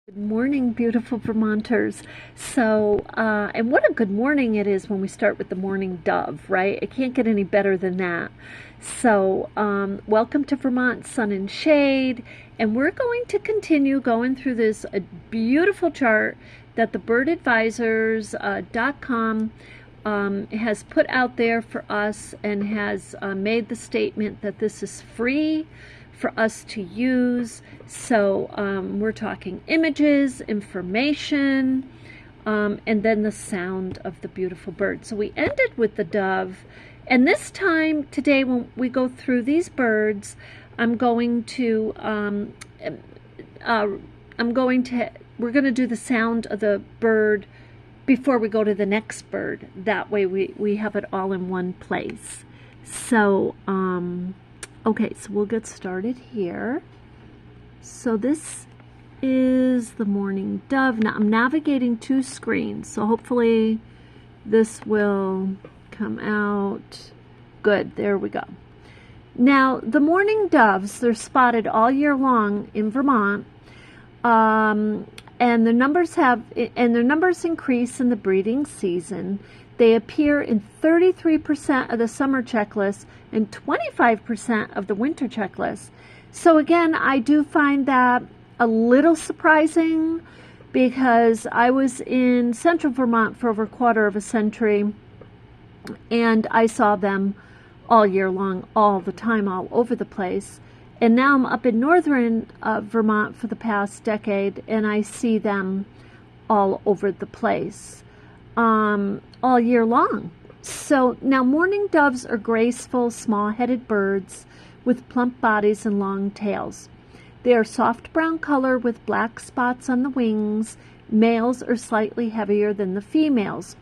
Good morning, beautiful Vermonters. And what a good morning it is when we start with the morning dove, right? It can't get any better than that. Welcome to Vermont Sun and Shade, and we're going to continue going through this beautiful chart that the birdadvisors.com has put out there for us and has made the statement that this is free for us to use. We're talking images, information, and then the sound of the beautiful bird. So we ended with the dove, and this time today when we go through these birds, we're going to do the sound of the bird before we go to the next bird. That way we have it all in one place. Okay, so we'll get started here. So this is the morning dove. Now I'm navigating two screens, so hopefully this will come out good. There we go. Now the morning doves, they're spotted all year long in Vermont, and their numbers increase in the breeding season. They appear in 33% of the summer checklist and 25% of the winter checklist. So again, I do find that a little surprising because I was in central Vermont for over a quarter of a century and I saw them all year long, all the time, all over the place. And now I'm up in northern Vermont for the past decade and I see them all over the place. All year long. So now mourning doves are graceful, small-headed birds with plump bodies and long tails. They are soft brown color with black spots on the wings. Males are slightly heavier than the females.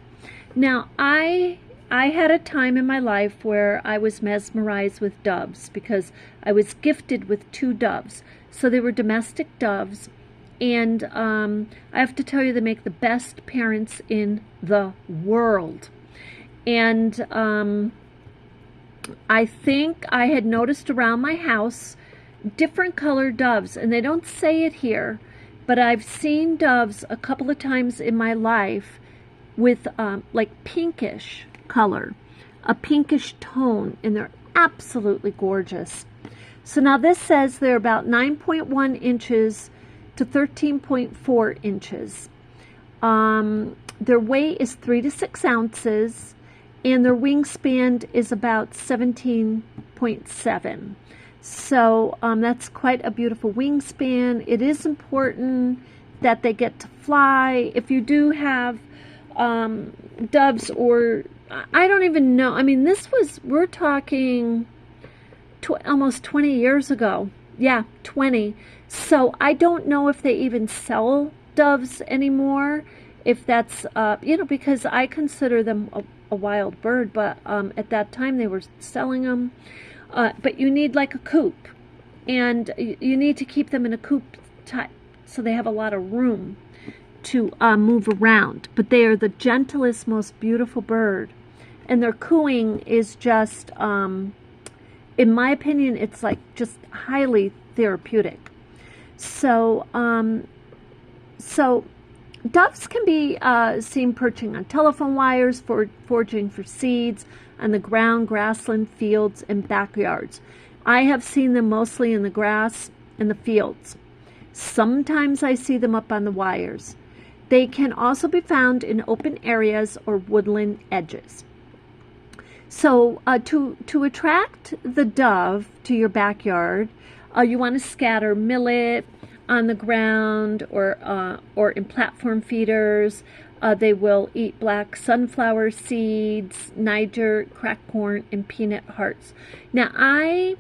Now I had a time in my life where I was mesmerized with doves because I was gifted with two doves. So they were domestic doves. And I have to tell you, they make the best parents in the world. And I think I had noticed around my house different colored doves. And they don't say it here, but I've seen doves a couple of times in my life with like pinkish color, a pinkish tone, and they're absolutely gorgeous. So now this says they're about 9.1 inches to 13.4 inches. Their weight is 3 to 6 ounces, and their wingspan is about 17.7. So that's quite a beautiful wingspan. It is important that they get to fly. If you do have doves, or I don't even know. I mean, we're talking almost 20 years ago. Yeah, 20. So I don't know if they even sell doves anymore, if that's, because I consider them a wild bird, but at that time they were selling them. But you need like a coop, and you need to keep them in a coop type so they have a lot of room to move around. But they are the gentlest, most beautiful bird. And their cooing is just, in my opinion, it's like just highly therapeutic. So doves can be seen perching on telephone wires, foraging for seeds on the ground, grassland, fields, and backyards. I have seen them mostly in the grass and the fields. Sometimes I see them up on the wires. They can also be found in open areas or woodland edges. So to attract the dove to your backyard, you want to scatter millet on the ground or in platform feeders. They will eat black sunflower seeds, Niger, cracked corn, and peanut hearts. Now I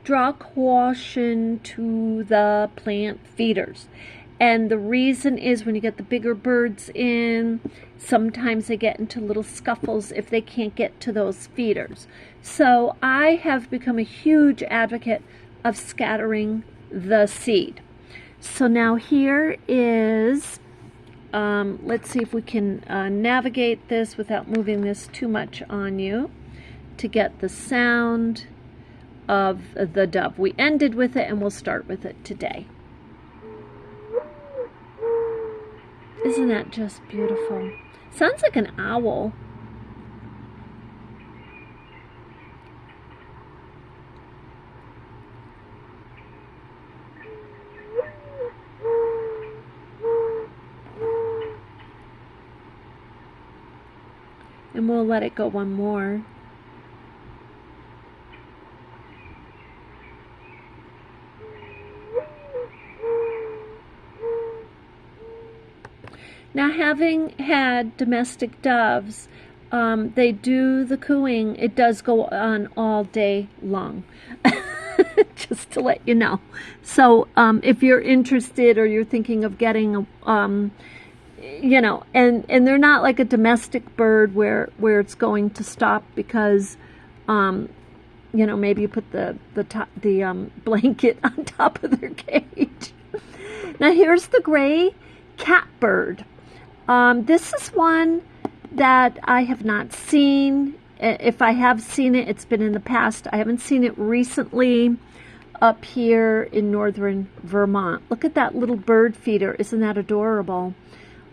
draw caution to the plant feeders. And the reason is when you get the bigger birds in, sometimes they get into little scuffles if they can't get to those feeders. So I have become a huge advocate of scattering the seed. So now here is, let's see if we can navigate this without moving this too much on you to get the sound of the dove. We ended with it and we'll start with it today. Isn't that just beautiful? Sounds like an owl. And we'll let it go one more. Now, having had domestic doves, they do the cooing. It does go on all day long, just to let you know. So if you're interested or you're thinking of getting, you know, and they're not like a domestic bird where it's going to stop because, you know, maybe you put the blanket on top of their cage. Now, here's the gray catbird. This is one that I have not seen. If I have seen it, it's been in the past. I haven't seen it recently up here in northern Vermont. Look at that little bird feeder. Isn't that adorable?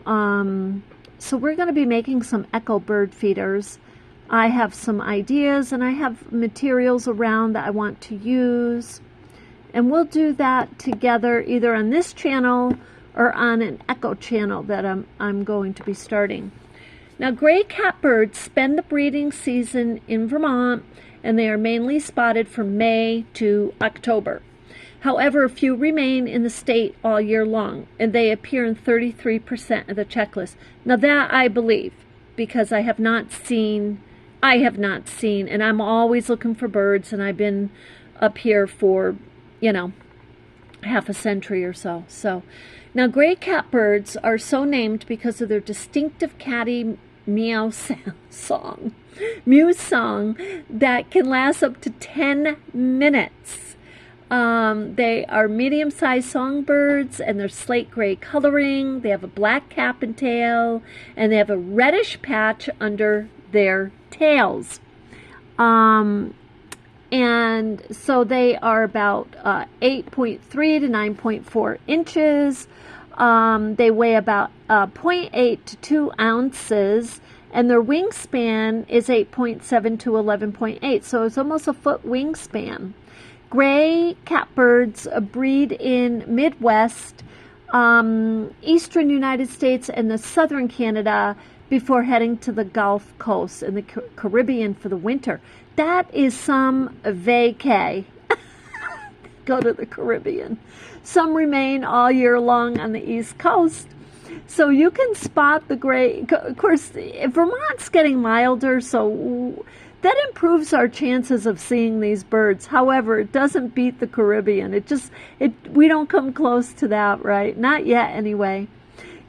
So we're going to be making some echo bird feeders. I have some ideas and I have materials around that I want to use. And we'll do that together either on this channel or on an echo channel that I'm going to be starting. Now, gray catbirds spend the breeding season in Vermont, and they are mainly spotted from May to October. However, a few remain in the state all year long, and they appear in 33% of the checklist. Now, that I believe, because I have not seen, and I'm always looking for birds, and I've been up here for, you know, half a century or so. Now, gray catbirds are so named because of their distinctive catty meow song that can last up to 10 minutes. They are medium-sized songbirds, and they're slate gray coloring. They have a black cap and tail, and they have a reddish patch under their tails. And so they are about 8.3 to 9.4 inches. They weigh about 0.8 to 2 ounces, and their wingspan is 8.7 to 11.8. So it's almost a foot wingspan. Gray catbirds breed in Midwest, eastern United States, and the southern Canada before heading to the Gulf Coast and the Caribbean for the winter. That is some vacay. Go to the Caribbean. Some remain all year long on the East Coast. So you can spot the gray. Of course, Vermont's getting milder, so that improves our chances of seeing these birds. However, it doesn't beat the Caribbean. We don't come close to that, right? Not yet, anyway.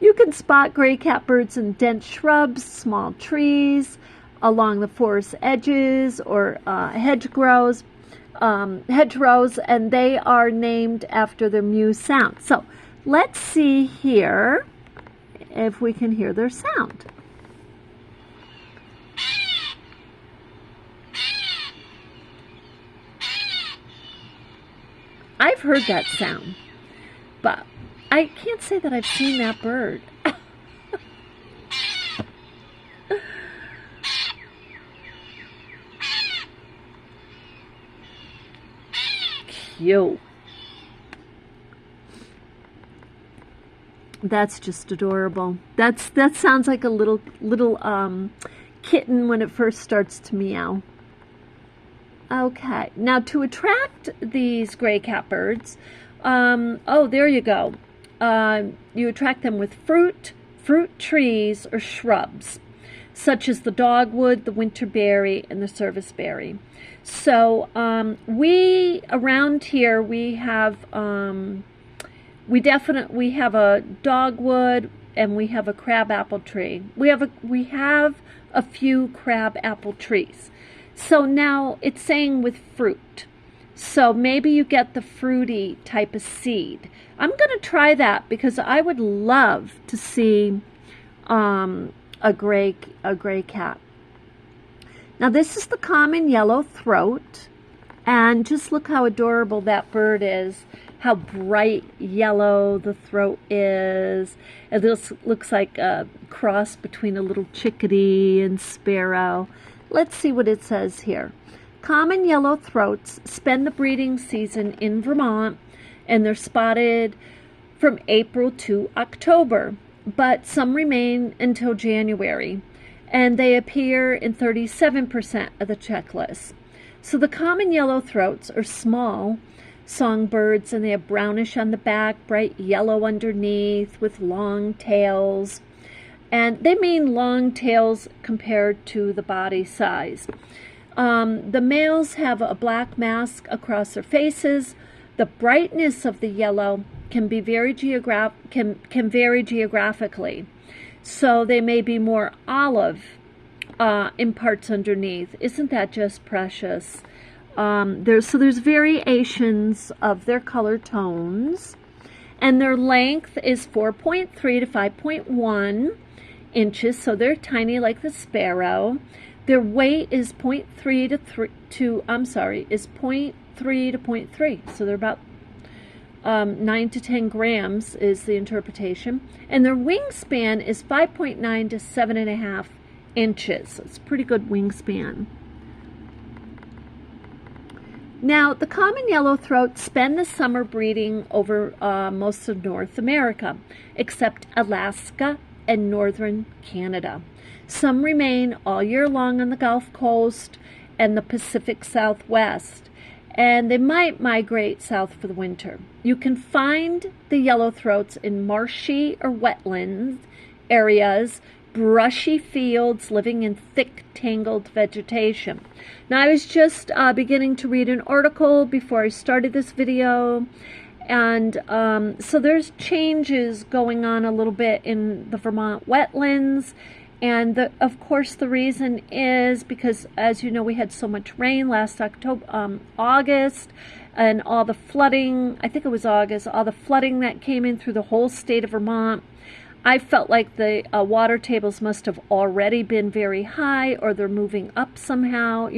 You can spot gray catbirds in dense shrubs, small trees, along the forest edges or hedgerows, and they are named after their mew sound. So let's see here if we can hear their sound. I've heard that sound, but I can't say that I've seen that bird. Cute. That's just adorable. That sounds like a little kitten when it first starts to meow. Okay, now to attract these gray catbirds, oh, there you go. You attract them with fruit trees, or shrubs, such as the dogwood, the winterberry, and the serviceberry. So we around here we have we have a dogwood, and we have a crabapple tree. We have a few crabapple trees. So now it's saying with fruit. So maybe you get the fruity type of seed. I'm going to try that because I would love to see a gray cat. Now this is the common yellow throat, and just look how adorable that bird is. how bright yellow the throat is. It looks like a cross between a little chickadee and sparrow. Let's see what it says here. Common yellow throats spend the breeding season in Vermont, and they're spotted from April to October, but some remain until January, and they appear in 37% of the checklist. So the common yellow throats are small songbirds, and they have brownish on the back, bright yellow underneath with long tails. And they mean long tails compared to the body size. The males have a black mask across their faces. The brightness of the yellow can vary geographically. So they may be more olive in parts underneath. Isn't that just precious? There's variations of their color tones, and their length is 4.3 to 5.1 inches, so they're tiny like the sparrow. Their weight is 0.3 to 0.3, so they're about 9 to 10 grams is the interpretation, and their wingspan is 5.9 to 7.5 inches. So it's a pretty good wingspan. Now, the common yellow throats spend the summer breeding over most of North America, except Alaska and northern Canada. Some remain all year long on the Gulf Coast and the Pacific Southwest, and they might migrate south for the winter. You can find the yellow throats in marshy or wetlands areas, brushy fields, living in thick, tangled vegetation. Now, I was just beginning to read an article before I started this video, and so there's changes going on a little bit in the Vermont wetlands, and of course the reason is because, as you know, we had so much rain last August, and all the flooding, I think it was August, all the flooding that came in through the whole state of Vermont. I felt like the water tables must have already been very high, or they're moving up somehow,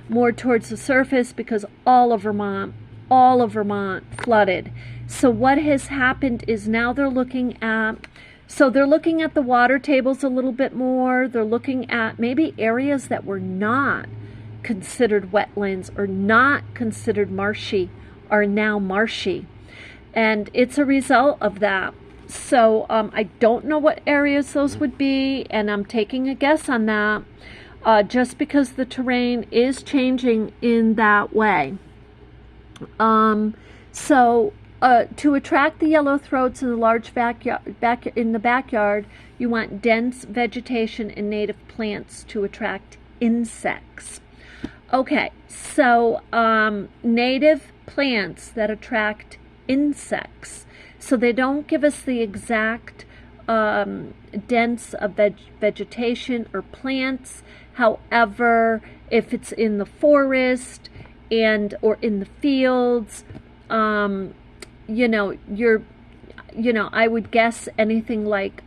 more towards the surface, because all of Vermont flooded. So what has happened is now they're looking at the water tables a little bit more. They're looking at maybe areas that were not considered wetlands or not considered marshy are now marshy. And it's a result of that. So I don't know what areas those would be, and I'm taking a guess on that just because the terrain is changing in that way. To attract the yellow throats in the large backyard, you want dense vegetation and native plants to attract insects. Okay, so native plants that attract insects. So they don't give us the exact dense of vegetation or plants. However, if it's in the forest or in the fields, I would guess anything like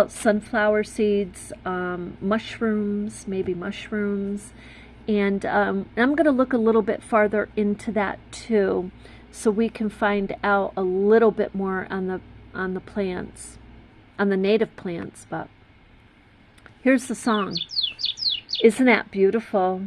sunflower seeds, mushrooms, maybe mushrooms, and I'm going to look a little bit farther into that too, so we can find out a little bit more on the plants, on the native plants. But here's the song. Isn't that beautiful?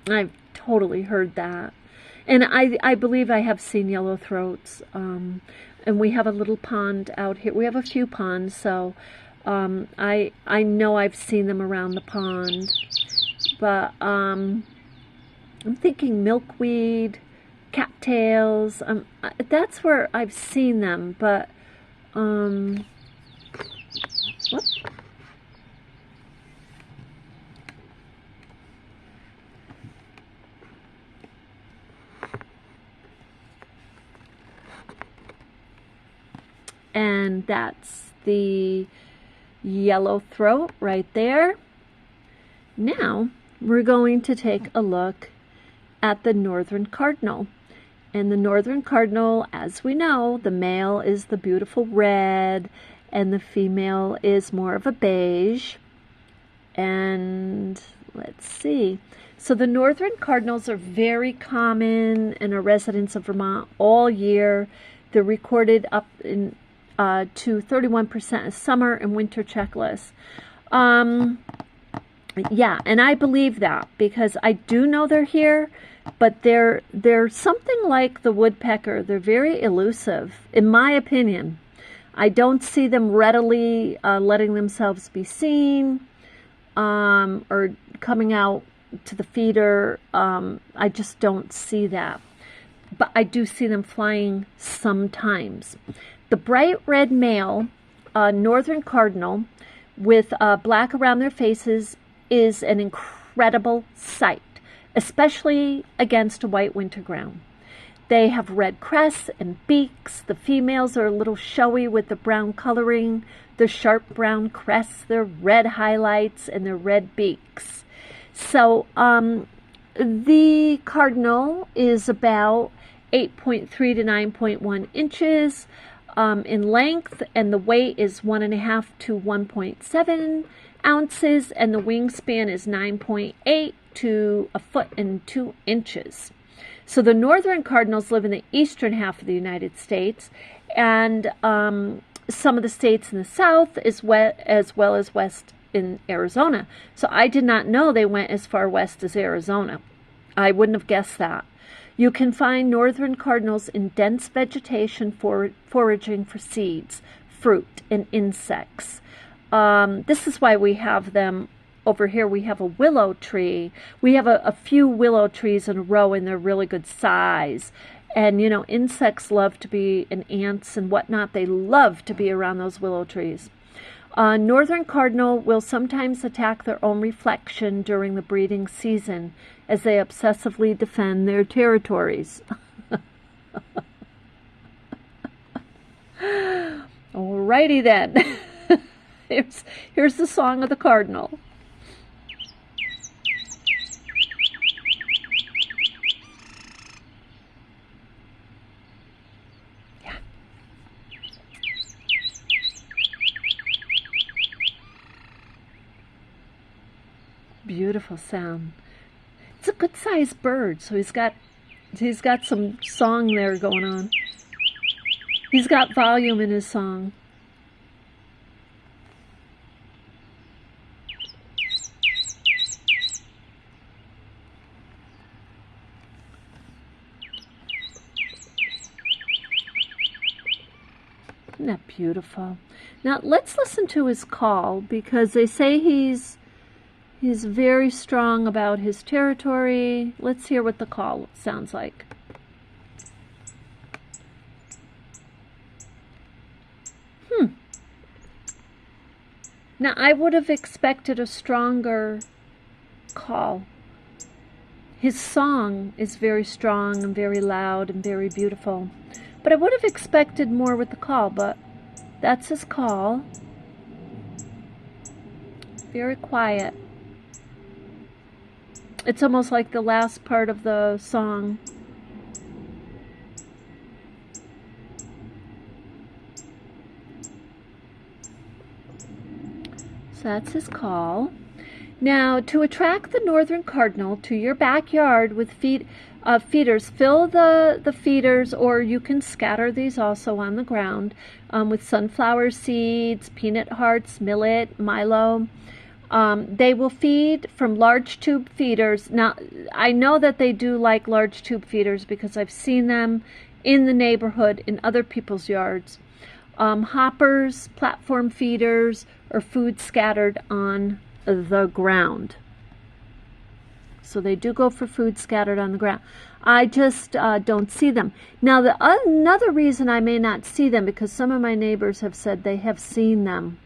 I've totally heard that. And I believe I have seen yellow throats. And we have a little pond out here. We have a few ponds, so I know I've seen them around the pond. But I'm thinking milkweed, cattails. That's where I've seen them. But what? And that's the yellow throat right there. Now we're going to take a look at the northern cardinal. And the northern cardinal, as we know, the male is the beautiful red, and the female is more of a beige. And let's see. So the northern cardinals are very common and are residents of Vermont all year. They're recorded up in to 31% of summer and winter checklists. Yeah, and I believe that because I do know they're here, but they're something like the woodpecker. They're very elusive, in my opinion. I don't see them readily letting themselves be seen or coming out to the feeder. I just don't see that. But I do see them flying sometimes. The bright red male, northern cardinal, with black around their faces is an incredible sight, especially against a white winter ground. They have red crests and beaks. The females are a little showy with the brown coloring, their sharp brown crests, their red highlights, and their red beaks. So the cardinal is about 8.3 to 9.1 inches in length, and the weight is 1.5 to 1.7 ounces, and the wingspan is 9.8 to 1.2 feet. So the northern cardinals live in the eastern half of the United States, and some of the states in the south, as well as west in Arizona. So I did not know they went as far west as Arizona. I wouldn't have guessed that. You can find northern cardinals in dense vegetation foraging for seeds, fruit, and insects. This is why we have them over here. We have a willow tree. We have a few willow trees in a row, and they're really good size. And, you know, insects love to be, and ants and whatnot, they love to be around those willow trees. Northern cardinal will sometimes attack their own reflection during the breeding season as they obsessively defend their territories. Alrighty then. Here's the song of the cardinal. Yeah. Beautiful sound. It's a good sized bird, so he's got some song there going on. He's got volume in his song. Isn't that beautiful? Now let's listen to his call, because they say he's very strong about his territory. Let's hear what the call sounds like. Now I would have expected a stronger call. His song is very strong and very loud and very beautiful. But I would have expected more with the call, but that's his call. Very quiet. It's almost like the last part of the song. So that's his call. Now, to attract the northern cardinal to your backyard with feeders, fill the feeders, or you can scatter these also on the ground, with sunflower seeds, peanut hearts, millet, milo. They will feed from large tube feeders. Now, I know that they do like large tube feeders because I've seen them in the neighborhood in other people's yards. Hoppers, platform feeders, or food scattered on the ground. So they do go for food scattered on the ground. I just don't see them. Now, another reason I may not see them, because some of my neighbors have said they have seen them,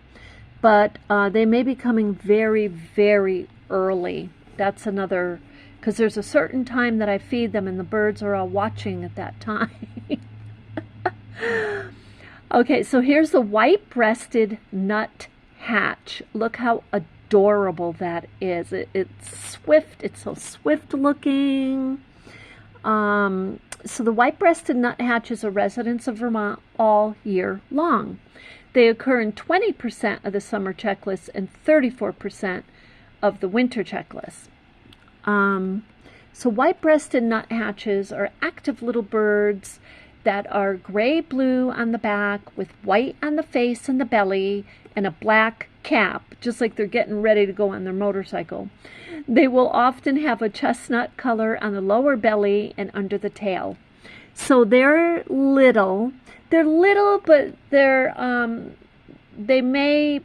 but they may be coming very, very early. That's another, because there's a certain time that I feed them and the birds are all watching at that time. Okay, so here's the white-breasted nuthatch. Look how adorable that is. It's swift. It's so swift looking. So the white-breasted nuthatch is a resident of Vermont all year long. They occur in 20% of the summer checklist and 34% of the winter checklist. So white-breasted nuthatches are active little birds that are gray-blue on the back with white on the face and the belly and a black cap, just like they're getting ready to go on their motorcycle. They will often have a chestnut color on the lower belly and under the tail. So they're little. They're little, but they may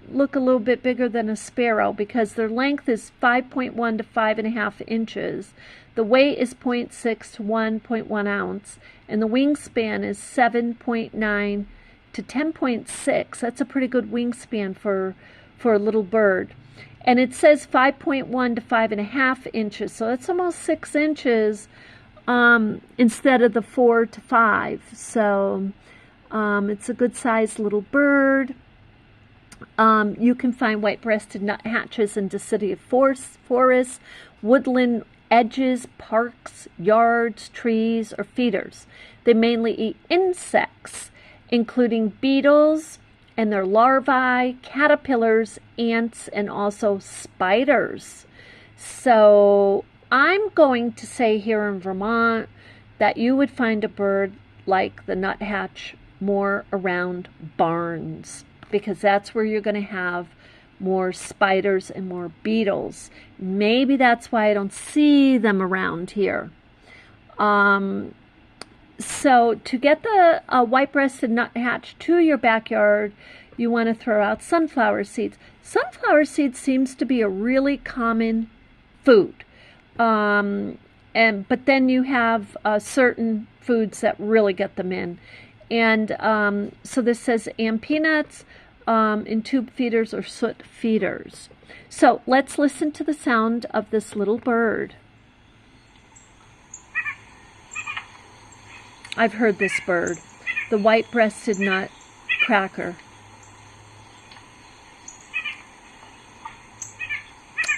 look a little bit bigger than a sparrow because their length is 5.1 to 5.5 inches. The weight is 0.6 to 1.1 ounce, and the wingspan is 7.9 to 10.6. That's a pretty good wingspan for a little bird. And it says 5.1 to 5.5 inches, so it's almost 6 inches instead of the 4 to 5. So it's a good sized little bird. You can find white-breasted nuthatches in deciduous forests, woodland edges, parks, yards, trees, or feeders. They mainly eat insects, including beetles and their larvae, caterpillars, ants, and also spiders. So I'm going to say here in Vermont that you would find a bird like the nuthatch more around barns, because that's where you're going to have more spiders and more beetles. Maybe that's why I don't see them around here. So to get the white-breasted nuthatch to your backyard, you want to throw out sunflower seeds. Sunflower seeds seems to be a really common food. But then you have certain foods that really get them in. And so this says peanuts, in tube feeders or soot feeders. So let's listen to the sound of this little bird. I've heard this bird, the white-breasted nutcracker.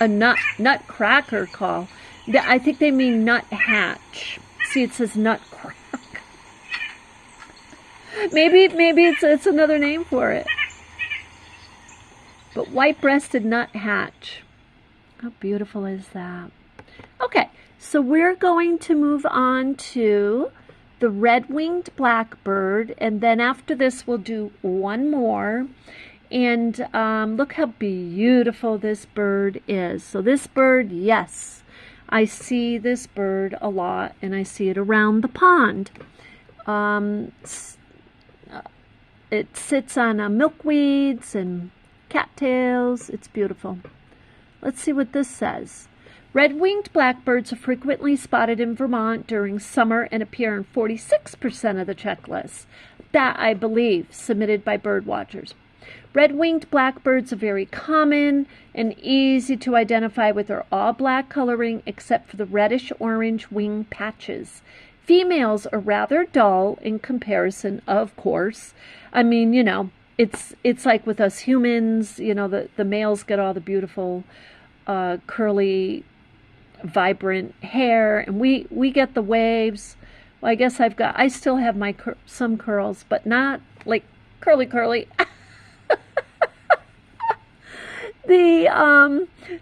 A nutcracker call. I think they mean nuthatch. See, it says nutcracker. Maybe it's another name for it. But white-breasted nuthatch. How beautiful is that? Okay, so we're going to move on to the red-winged blackbird, and then after this we'll do one more. And look how beautiful this bird is. So this bird, yes, I see this bird a lot, and I see it around the pond. It sits on milkweeds and cattails. It's beautiful. Let's see what this says. Red-winged blackbirds are frequently spotted in Vermont during summer and appear in 46% of the checklists. That, I believe, submitted by bird watchers. Red-winged blackbirds are very common and easy to identify with their all-black coloring except for the reddish-orange wing patches. Females are rather dull in comparison, of course. I mean, you know, it's like with us humans, you know, the males get all the beautiful curly, vibrant hair, and we get the waves. Well, I guess I still have my some curls, but not like curly.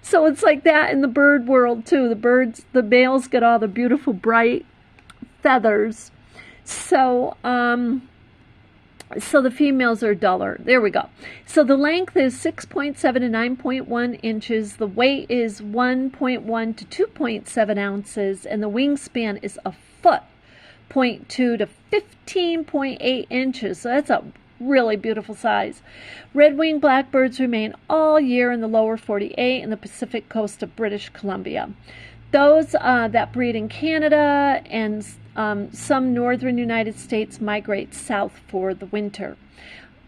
So it's like that in the bird world too. The males get all the beautiful bright feathers. So the females are duller. There we go. So the length is 6.7 to 9.1 inches. The weight is 1.1 to 2.7 ounces. And the wingspan is a foot, 0.2 to 15.8 inches. So that's a really beautiful size. Red-winged blackbirds remain all year in the lower 48 and the Pacific coast of British Columbia. Those that breed in Canada and some northern United States migrate south for the winter.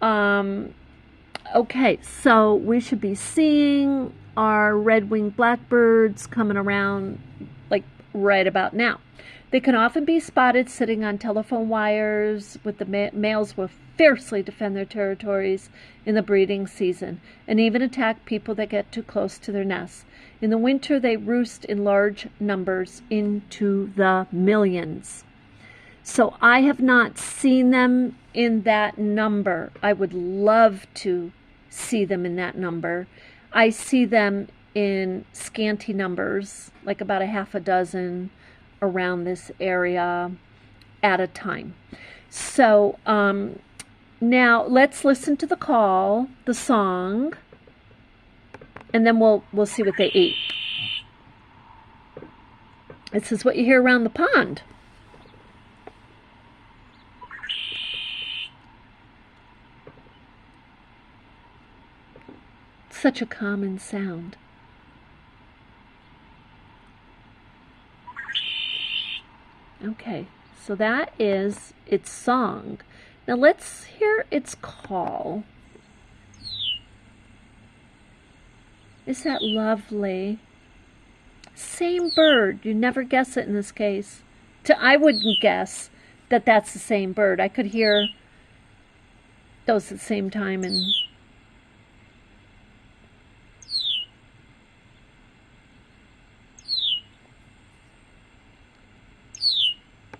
Okay, so we should be seeing our red-winged blackbirds coming around like right about now. They can often be spotted sitting on telephone wires, with the males will fiercely defend their territories in the breeding season and even attack people that get too close to their nests. In the winter, they roost in large numbers into the millions. So I have not seen them in that number. I would love to see them in that number. I see them in scanty numbers, like about a half a dozen around this area at a time. So now let's listen to the call, the song, and then we'll see what they eat. This is what you hear around the pond. Such a common sound. Okay, so that is its song. Now let's hear its call. Is that lovely? Same bird. You never guess it in this case. I wouldn't guess that that's the same bird. I could hear those at the same time and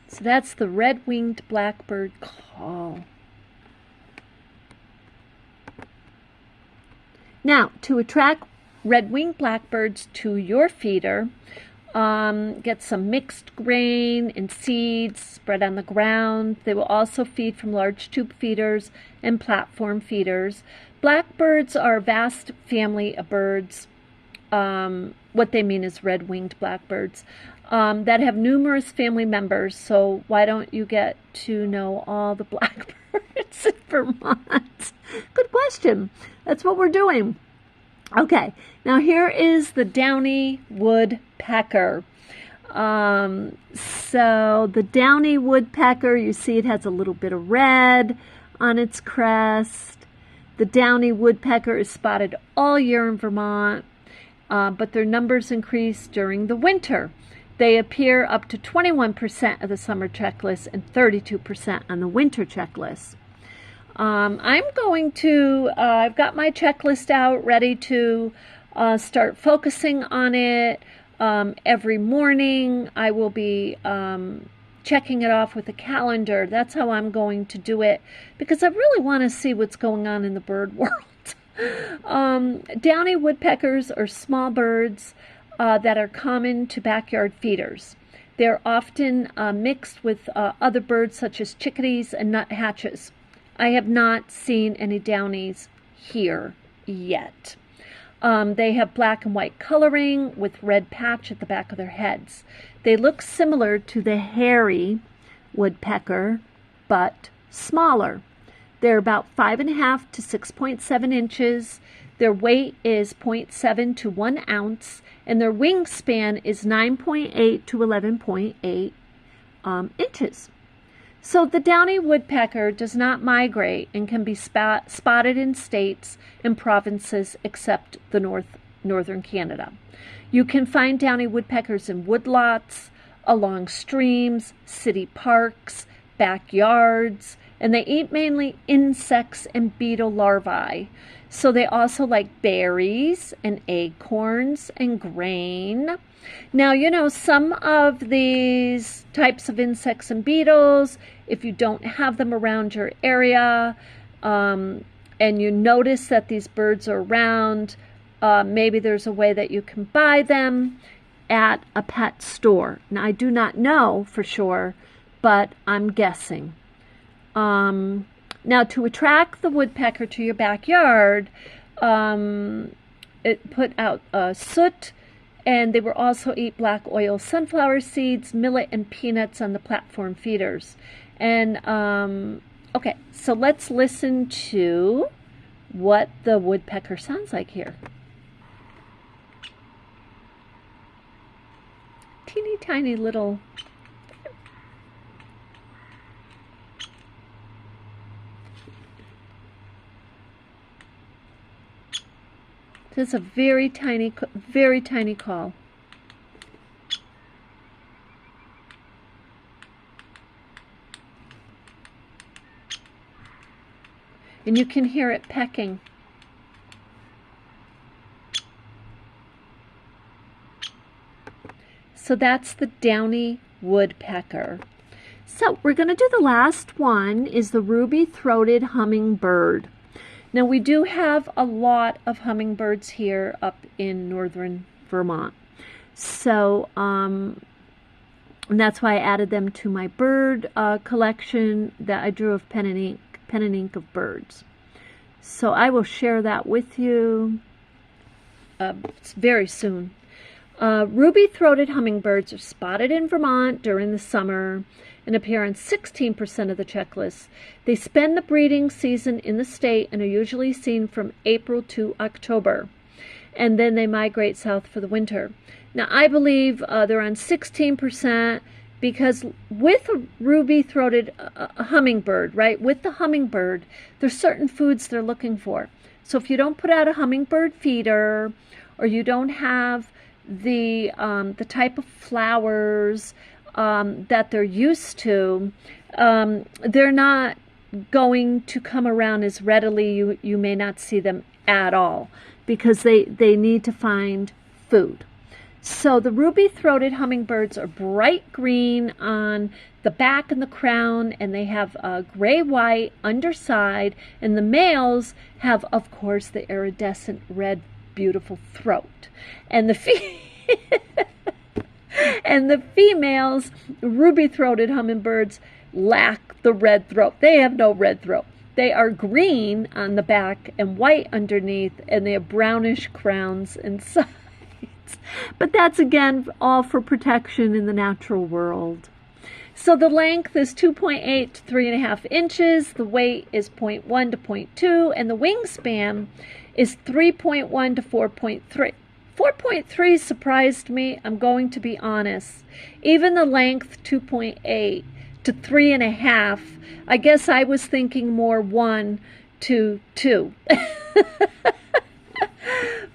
so that's the red-winged blackbird call. Now, to attract red-winged blackbirds to your feeder, get some mixed grain and seeds spread on the ground. They will also feed from large tube feeders and platform feeders. Blackbirds are a vast family of birds. What they mean is red-winged blackbirds that have numerous family members. So why don't you get to know all the blackbirds in Vermont? Good question. That's what we're doing. Okay, now here is the downy woodpecker. So the downy woodpecker, you see it has a little bit of red on its crest. The downy woodpecker is spotted all year in Vermont, but their numbers increase during the winter. They appear up to 21% of the summer checklist and 32% on the winter checklist. I'm going to, I've got my checklist out ready to start focusing on it. Every morning I will be checking it off with a calendar. That's how I'm going to do it because I really want to see what's going on in the bird world. Downy woodpeckers are small birds that are common to backyard feeders. They're often mixed with other birds such as chickadees and nuthatches. I have not seen any downies here yet. They have black and white coloring with red patch at the back of their heads. They look similar to the hairy woodpecker, but smaller. They're about 5.5 to 6.7 inches. Their weight is 0.7 to 1 ounce, and their wingspan is 9.8 to 11.8 inches. So the downy woodpecker does not migrate and can be spotted in states and provinces except the northern Canada. You can find downy woodpeckers in woodlots, along streams, city parks, backyards, and they eat mainly insects and beetle larvae. So they also like berries and acorns and grain. Now, you know, some of these types of insects and beetles, if you don't have them around your area, and you notice that these birds are around, maybe there's a way that you can buy them at a pet store. Now, I do not know for sure, but I'm guessing. Now, to attract the woodpecker to your backyard, it put out soot, and they will also eat black oil sunflower seeds, millet, and peanuts on the platform feeders. And, okay, so let's listen to what the woodpecker sounds like here. Teeny tiny little... This is a very tiny call. And you can hear it pecking. So that's the downy woodpecker. So we're going to do the last one, is the ruby-throated hummingbird. Now we do have a lot of hummingbirds here up in northern Vermont. So and that's why I added them to my bird collection that I drew of pen and ink of birds. So I will share that with you very soon. Ruby-throated hummingbirds are spotted in Vermont during the summer and appear on 16% of the checklist. They spend the breeding season in the state and are usually seen from April to October. And then they migrate south for the winter. Now, I believe they're on 16% because with a ruby-throated hummingbird, right, with the hummingbird, there's certain foods they're looking for. So if you don't put out a hummingbird feeder, or you don't have the type of flowers that they're used to, they're not going to come around as readily. You may not see them at all because they need to find food. So the ruby-throated hummingbirds are bright green on the back and the crown, and they have a gray-white underside, and the males have, of course, the iridescent red beautiful throat. And the and the females, ruby-throated hummingbirds, lack the red throat. They have no red throat. They are green on the back and white underneath, and they have brownish crowns and sides. But that's, again, all for protection in the natural world. So the length is 2.8 to 3.5 inches. The weight is 0.1 to 0.2, and the wingspan is 3.1 to 4.3. 4.3 surprised me, I'm going to be honest. Even the length, 2.8 to 3.5, I guess I was thinking more 1 to 2.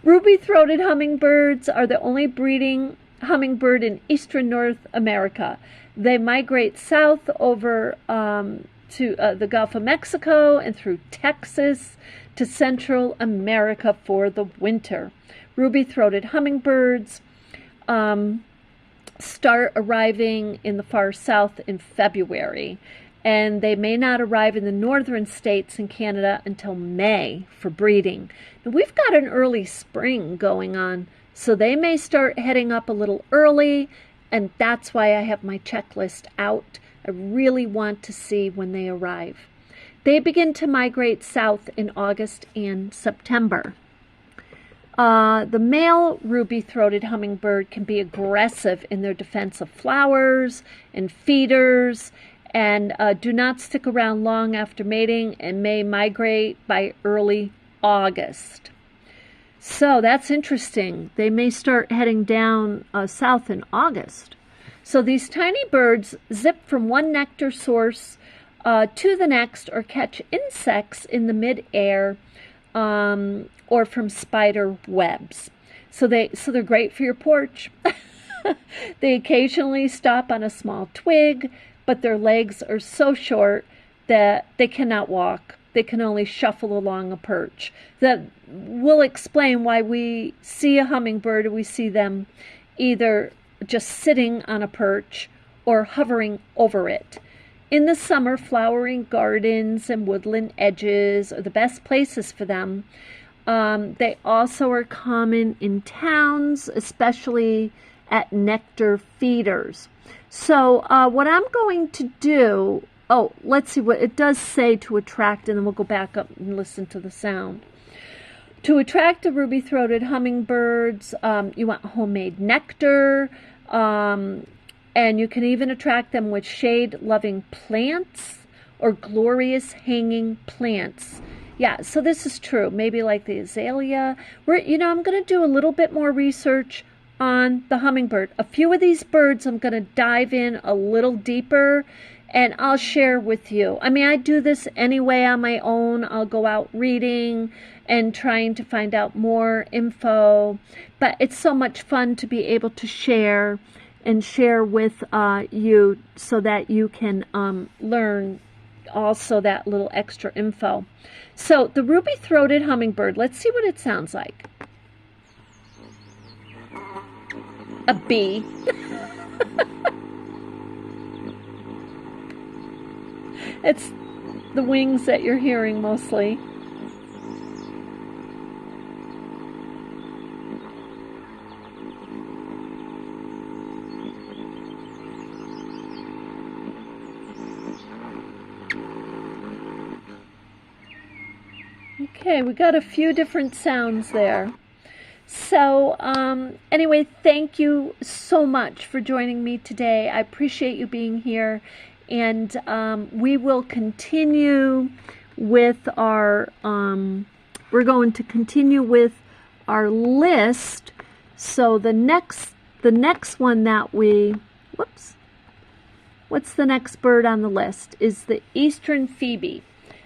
Ruby-throated hummingbirds are the only breeding hummingbird in eastern North America. They migrate south over to the Gulf of Mexico and through Texas to Central America for the winter. Ruby-throated hummingbirds start arriving in the far south in February, and they may not arrive in the northern states in Canada until May for breeding. Now, we've got an early spring going on, so they may start heading up a little early, and that's why I have my checklist out. I really want to see when they arrive. They begin to migrate south in August and September. The male ruby-throated hummingbird can be aggressive in their defense of flowers and feeders, and do not stick around long after mating and may migrate by early August. So that's interesting. They may start heading down south in August. So these tiny birds zip from one nectar source to the next, or catch insects in the mid-air, or from spider webs. So they're great for your porch. They occasionally stop on a small twig, but their legs are so short that they cannot walk. They can only shuffle along a perch. That will explain why we see a hummingbird and we see them either just sitting on a perch or hovering over it. In the summer, flowering gardens and woodland edges are the best places for them. They also are common in towns, especially at nectar feeders. So what I'm going to do, let's see what it does say to attract, and then we'll go back up and listen to the sound. To attract the ruby-throated hummingbirds, you want homemade nectar, and you can even attract them with shade-loving plants or glorious hanging plants. Yeah, so this is true. Maybe like the azalea. I'm going to do a little bit more research on the hummingbird. A few of these birds I'm going to dive in a little deeper, and I'll share with you. I mean, I do this anyway on my own. I'll go out reading and trying to find out more info, but it's so much fun to be able to share with you so that you can learn also that little extra info. So the ruby-throated hummingbird, let's see what it sounds like. A bee. It's the wings that you're hearing mostly. Okay, we got a few different sounds there. So anyway, thank you so much for joining me today. I appreciate you being here, and we will continue with our we're going to continue with our list. So the next one that we what's the next bird on the list is the eastern phoebe.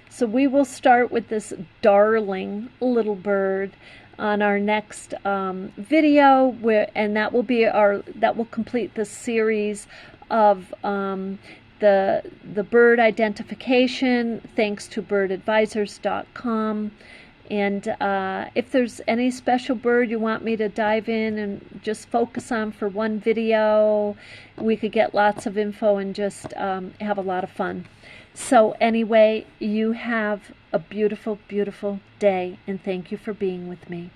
So we will start with this darling little bird on our next video, and that will complete the series of the bird identification, thanks to birdadvisors.com. And if there's any special bird you want me to dive in and just focus on for one video, we could get lots of info and just have a lot of fun. So anyway, you have a beautiful, beautiful day, and thank you for being with me.